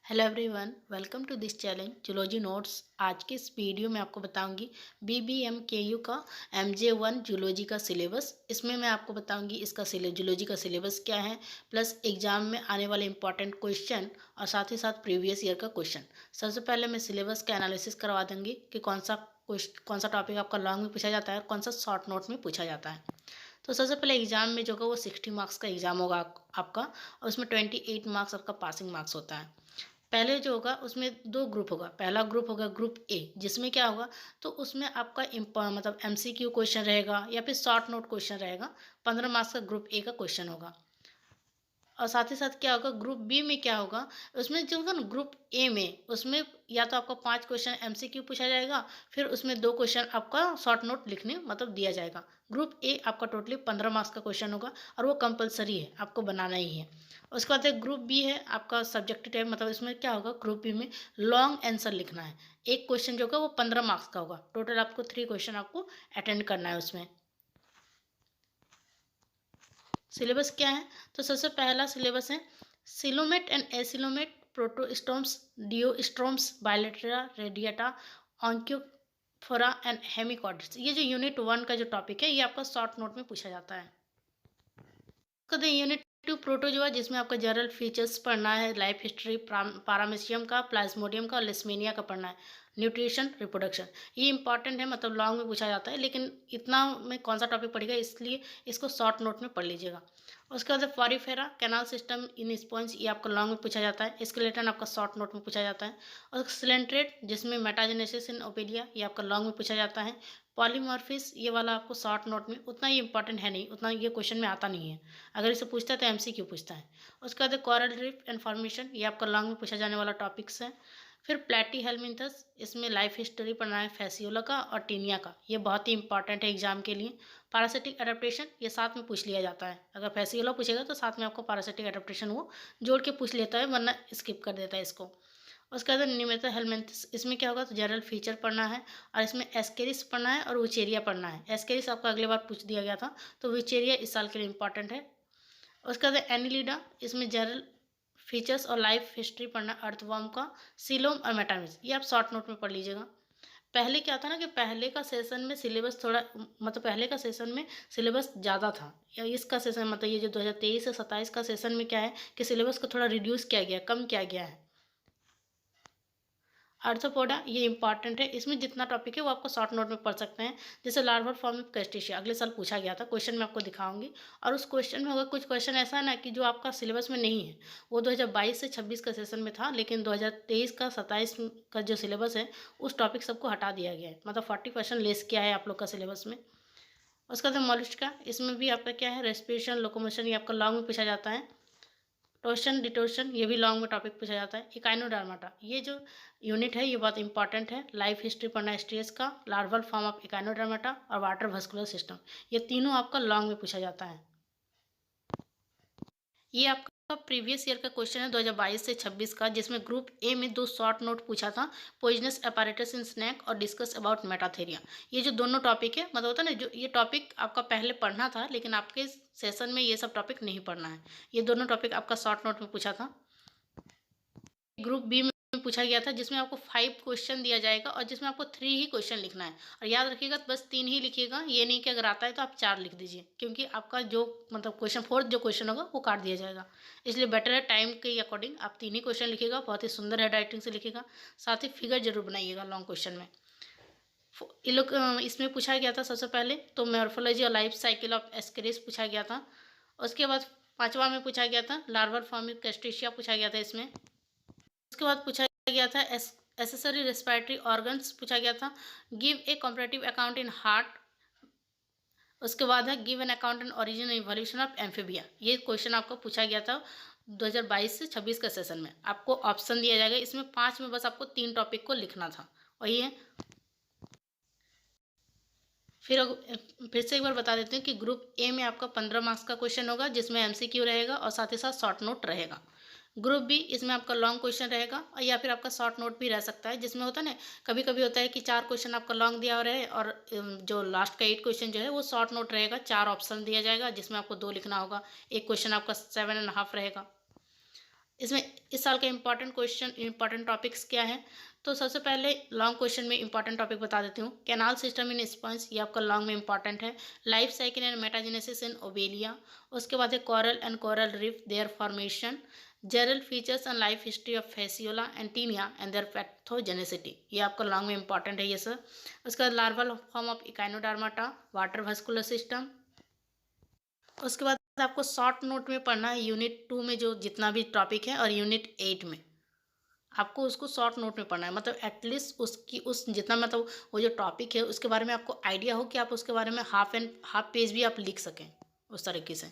Hello everyone, welcome to this challenge zoology notes. आज के इस वीडियो में आपको बताऊंगी BBMKU का MJ1 जूलॉजी का सिलेबस। इसमें मैं आपको बताऊंगी इसका जूलॉजी का सिलेबस क्या है, प्लस एग्जाम में आने वाले इंपॉर्टेंट क्वेश्चन और साथ ही साथ प्रीवियस ईयर का क्वेश्चन। सबसे पहले मैं सिलेबस का एनालिसिस करवा दूंगी कि कौन सा टॉपिक आपका लॉन्ग में पूछा जाता है और कौन सा शॉर्ट नोट में पूछा जाता है। तो सबसे पहले एग्जाम में जो होगा वो 60 मार्क्स का एग्जाम होगा आपका, और उसमें 28 मार्क्स आपका पासिंग मार्क्स होता है। पहले जो होगा उसमें दो ग्रुप होगा। पहला ग्रुप होगा ग्रुप ए, जिसमें क्या होगा तो उसमें आपका मतलब MCQ क्वेश्चन रहेगा या फिर शॉर्ट नोट क्वेश्चन रहेगा। 15 मार्क्स का ग्रुप ए का क्वेश्चन होगा। और साथ ही साथ क्या होगा ग्रुप बी में क्या होगा, उसमें जो होगा ना ग्रुप ए में, उसमें या तो आपको 5 क्वेश्चन MCQ पूछा जाएगा, फिर उसमें 2 क्वेश्चन आपका शॉर्ट नोट लिखने मतलब दिया जाएगा। ग्रुप ए आपका टोटली 15 मार्क्स का क्वेश्चन होगा और वो कंपलसरी है, आपको बनाना ही है। उसके बाद एक ग्रुप बी है आपका सब्जेक्टिव टाइप, मतलब इसमें क्या होगा ग्रुप बी में लॉन्ग आंसर लिखना है। एक क्वेश्चन जो होगा वो 15 मार्क्स का होगा। टोटल आपको 3 क्वेश्चन आपको अटेंड करना है उसमें। सिलेबस क्या है, तो सबसे पहला सिलेबस है coelomate and acoelomate protostomes deuterostomes bilateria radiata onychophora and hemichordates. ये जो यूनिट 1 का जो टॉपिक है ये आपका शॉर्ट नोट में पूछा जाता है। कहते हैं यूनिट 2 प्रोटोजोआ, जिसमें आपका जनरल फीचर्स पढ़ना है, लाइफ हिस्ट्री पारामेशियम का, प्लाज्मोडियम का और लिस्मेनिया का पढ़ना है, न्यूट्रिशन रिप्रोडक्शन। ये इंपॉर्टेंट है, मतलब लॉन्ग में पूछा जाता है, लेकिन इतना में कौन सा टॉपिक पढ़ेगा इसलिए इसको शॉर्ट नोट में पढ़ लीजिएगा। उसके बाद फॉरीफेरा कैनाल सिस्टम इन स्पॉन्ज, ये आपका लॉन्ग में पूछा जाता है। स्केलेटन आपका शॉर्ट नोट में पूछा जाता है। और सिलेंट्रेट, जिसमें मेटाजेनेसिस इन ओपेलिया, ये आपका लॉन्ग में पूछा जाता है। पॉलीमॉर्फिस, ये वाला आपको शॉर्ट नोट में, उतना ही इंपॉर्टेंट है नहीं, उतना ये क्वेश्चन में आता नहीं है। अगर इसे पूछता है तो MCQ पूछता है। उसके बाद कोरल रीफ एंड फॉर्मेशन, ये आपका लॉन्ग में पूछा जाने वाला टॉपिक्स है। फिर प्लेटी हेलमिंथस, इसमें लाइफ हिस्ट्री पढ़ना है फैसियोला का और टीनिया का, ये बहुत ही इंपॉर्टेंट है एग्जाम के लिए। पैरासिटिक एडेप्टेशन ये साथ में पूछ लिया जाता है, अगर फैसियोला पूछेगा तो साथ में आपको पैरासिटिक एडेप्टेशन वो जोड़ के पूछ लेता है, वरना स्किप कर देता है इसको। उसके बाद निमेता हेलमिंथस, इसमें क्या होगा तो जनरल फीचर पढ़ना है, और इसमें एस्केरिस पढ़ना है और विचेरिया पढ़ना है। एस्केरिस आपका अगले बार पूछ दिया गया था, तो विचेरिया इस साल के लिए इंपॉर्टेंट है। उसके बाद एनिलिडा, इसमें जनरल फीचर्स और लाइफ हिस्ट्री पढ़ना अर्थवर्म का, सिलोम और मेटामिस, ये आप शॉर्ट नोट में पढ़ लीजिएगा। पहले क्या था ना कि पहले का सेशन में सिलेबस थोड़ा, मतलब पहले का सेशन में सिलेबस ज़्यादा था, या इसका सेशन मतलब ये जो 2023 से 27 का सेशन में क्या है कि सिलेबस को थोड़ा रिड्यूस किया गया, कम किया गया है। आर्थ्रोपोडा ये इंपॉर्टेंट है, इसमें जितना टॉपिक है वो आपको शॉर्ट नोट में पढ़ सकते हैं। जैसे लार्वल फॉर्म ऑफ क्रस्टेशिया अगले साल पूछा गया था, क्वेश्चन में आपको दिखाऊंगी। और उस क्वेश्चन में होगा कुछ क्वेश्चन ऐसा है ना कि जो आपका सिलेबस में नहीं है, वो 2022 से 26 का सेशन में था, लेकिन 2023 का 27 का जो सिलेबस है उस टॉपिक सबको हटा दिया गया है, मतलब 40% लेस किया है आप लोग का सिलेबस में। उसका बाद मॉलस्का, इसमें भी आपका क्या है रेस्पिरेशन लोकोमोशन, ये आपका लॉन्ग में पूछा जाता है। टोर्शन डिटोर्शन, ये भी लॉन्ग में टॉपिक पूछा जाता है। इकाइनोडर्माटा, ये जो यूनिट है ये बहुत इंपॉर्टेंट है। लाइफ हिस्ट्री पढ़ना है स्ट्रेस का, लार्वल फॉर्म ऑफ इकाइनोडर्माटा और वाटर वस्कुलर सिस्टम, ये तीनों आपका लॉन्ग में पूछा जाता है। ये आपका प्रीवियस ईयर का क्वेश्चन है 2022 से 26 का, जिसमें ग्रुप ए में 2 शॉर्ट नोट पूछा था, पॉइजनस अपैरेटस इन स्नैक और डिस्कस अबाउट मेटाथेरिया। ये जो दोनों टॉपिक है, मतलब होता है ना, जो ये टॉपिक आपका पहले पढ़ना था लेकिन आपके सेशन में ये सब टॉपिक नहीं पढ़ना है, ये दोनों टॉपिक आपका शॉर्ट नोट में पूछा था। ग्रुप बी में पूछा गया था, जिसमें आपको 5 क्वेश्चन दिया जाएगा और जिसमें आपको 3 ही क्वेश्चन लिखना है। और याद रखिएगा बस 3 ही लिखिएगा, ये नहीं कि अगर आता है तो आप 4 लिख दीजिए, क्योंकि आपका जो मतलब क्वेश्चन फोर्थ जो क्वेश्चन होगा वो काट दिया जाएगा। इसलिए बेटर है टाइम के अकॉर्डिंग आप 3 ही क्वेश्चन लिखिएगा, बहुत ही सुंदर हैंड राइटिंग से लिखिएगा। साथ ही फिगर जरूर बनाइएगा लॉन्ग क्वेश्चन में। ये लोग इसमें पूछा गया था सबसे पहले तो मॉर्फोलॉजी और लाइफ साइकिल ऑफ एस्केरिस पूछा गया था। उसके बाद 5वां में पूछा गया था लार्वल फॉर्म ऑफ क्रस्टेशिया पूछा गया था इसमें। उसके बाद पूछा गया था एसेसरी रेस्पिरेटरी ऑर्गन्स पूछा गया था। Give a comparative account in heart. उसके बाद है give an account in origin evolution of amphibia, ये क्वेश्चन आपको पूछा गया था 2022 से 26 का सेशन में। आपको ऑप्शन दिया जाएगा, इसमें 5 में बस आपको 3 टॉपिक को लिखना था, वही है। फिर से एक बार बता देते हैं कि ग्रुप ए में आपका 15 मार्क्स का क्वेश्चन होगा, जिसमें MCQ रहेगा और साथ ही साथ शॉर्ट नोट रहेगा। ग्रुप बी, इसमें आपका लॉन्ग क्वेश्चन रहेगा और या फिर आपका शॉर्ट नोट भी रह सकता है, जिसमें होता है ना कभी कभी होता है कि 4 क्वेश्चन आपका लॉन्ग दिया रहे और जो लास्ट का 8 क्वेश्चन जो है वो शॉर्ट नोट रहेगा। 4 ऑप्शन दिया जाएगा जिसमें आपको 2 लिखना होगा, एक क्वेश्चन आपका 7.5 रहेगा। इसमें इस साल का इंपॉर्टेंट क्वेश्चन, इंपॉर्टेंट टॉपिक्स क्या है? तो सबसे पहले लॉन्ग क्वेश्चन में इंपॉर्टेंट टॉपिक बता देती हूँ। कैनाल सिस्टम इन स्पंज, ये आपका लॉन्ग में इंपॉर्टेंट है। Life cycle and metagenesis in Obelia. उसके बाद है coral and coral reef, their formation. General features and life history of Fasciola and Taenia and their pathogenicity, ये आपका लॉन्ग में इंपॉर्टेंट है ये सर। उसके बाद larval form of Echinodermata, water vascular system. उसके बाद आपको शॉर्ट नोट में पढ़ना है यूनिट 2 में जो जितना भी टॉपिक है, और यूनिट 8 में आपको उसको शॉर्ट नोट में पढ़ना है, मतलब एटलीस्ट उसकी उस जितना मतलब वो जो टॉपिक है उसके बारे में आपको आइडिया हो कि आप उसके बारे में हाफ पेज भी आप लिख सकें उस तरीके से।